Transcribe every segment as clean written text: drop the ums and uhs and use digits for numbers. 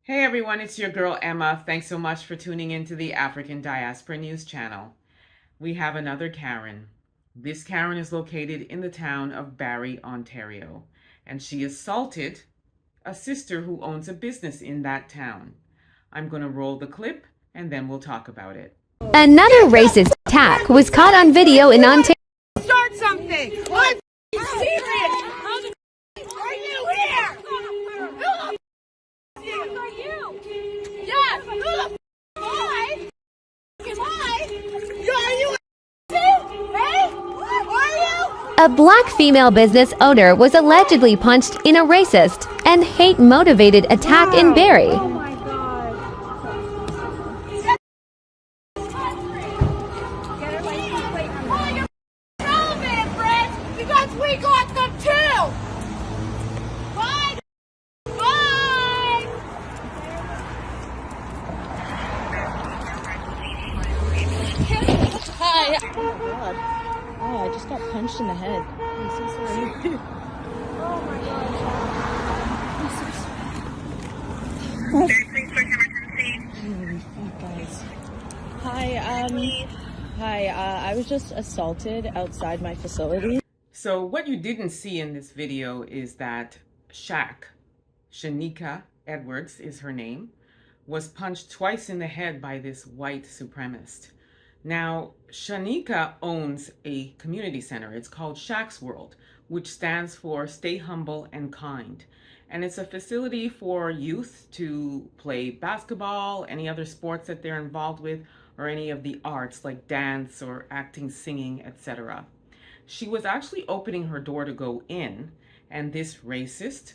Hey everyone, it's your girl Emma. Thanks so much for tuning into the African Diaspora News channel. We have another Karen. This Karen is located in the town of Barrie, Ontario, and she assaulted a sister who owns a business in that town. I'm going to roll the clip and then we'll talk about it. Another racist attack was caught on video in Ontario. Start something! I'm serious! How the are you here? Who the are you? Yes! Who the why? Why? Are you hey? Are you? A black female business owner was allegedly punched in a racist and hate-motivated attack in Barrie. Oh my God. Get her license plate number. Oh, you're relevant, friends, because we got them too! Bye! Bye! Hi. Oh God. Oh, I just got punched in the head. I'm so sorry. Oh my gosh. Oh, guys. Hi, I was just assaulted outside my facility. So what you didn't see in this video is that Shanika Edwards is her name, was punched twice in the head by this white supremacist. Now, Shanika owns a community center. It's called Shaq's World, which stands for Stay Humble and Kind. And it's a facility for youth to play basketball, any other sports that they're involved with, or any of the arts like dance or acting, singing, etc. She was actually opening her door to go in, and this racist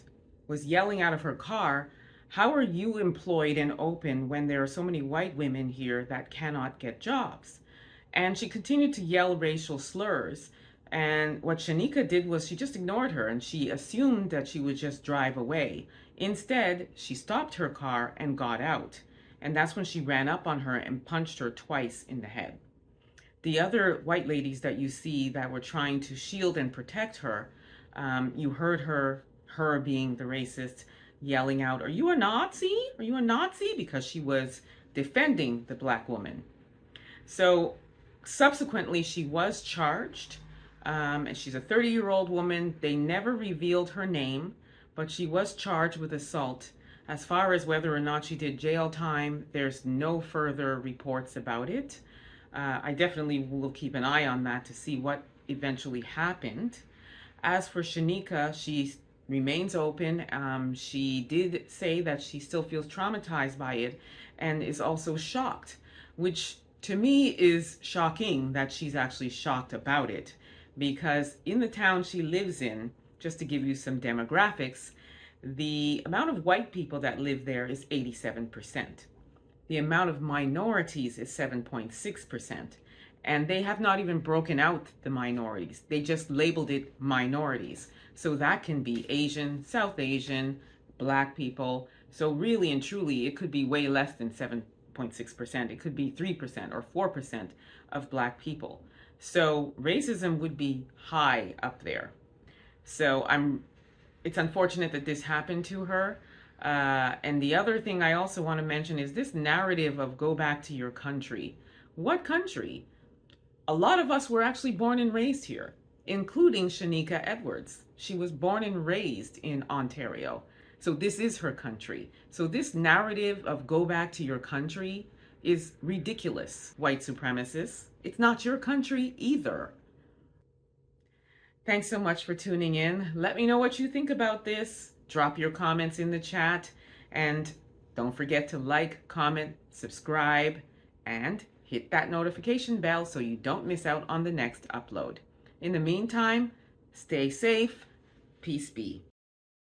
was yelling out of her car, "How are you employed and open when there are so many white women here that cannot get jobs?" And she continued to yell racial slurs. And what Shanika did was she just ignored her and she assumed that she would just drive away. Instead, she stopped her car and got out. And that's when she ran up on her and punched her twice in the head. The other white ladies that you see that were trying to shield and protect her, you heard her being the racist, yelling out, "Are you a Nazi? Are you a Nazi?" because she was defending the black woman. So subsequently, she was charged. And she's a 30-year-old woman. They never revealed her name, but she was charged with assault. As far as whether or not she did jail time, there's no further reports about it. I definitely will keep an eye on that to see what eventually happened. As for Shanika, she remains open. She did say that she still feels traumatized by it and is also shocked, which to me is shocking that she's actually shocked about it, because in the town she lives in, just to give you some demographics, the amount of white people that live there is 87%. The amount of minorities is 7.6%. And they have not even broken out the minorities. They just labeled it minorities. So that can be Asian, South Asian, black people. So really and truly, it could be way less than 7.6%. It could be 3% or 4% of black people. So racism would be high up there. So it's unfortunate that this happened to her. And the other thing I also want to mention is this narrative of go back to your country. What country? A lot of us were actually born and raised here, including Shanika Edwards. She was born and raised in Ontario. So this is her country. So this narrative of go back to your country is ridiculous, white supremacists. It's not your country either. Thanks so much for tuning in. Let me know what you think about this. Drop your comments in the chat. And don't forget to like, comment, subscribe, and hit that notification bell so you don't miss out on the next upload. In the meantime, stay safe. Peace be.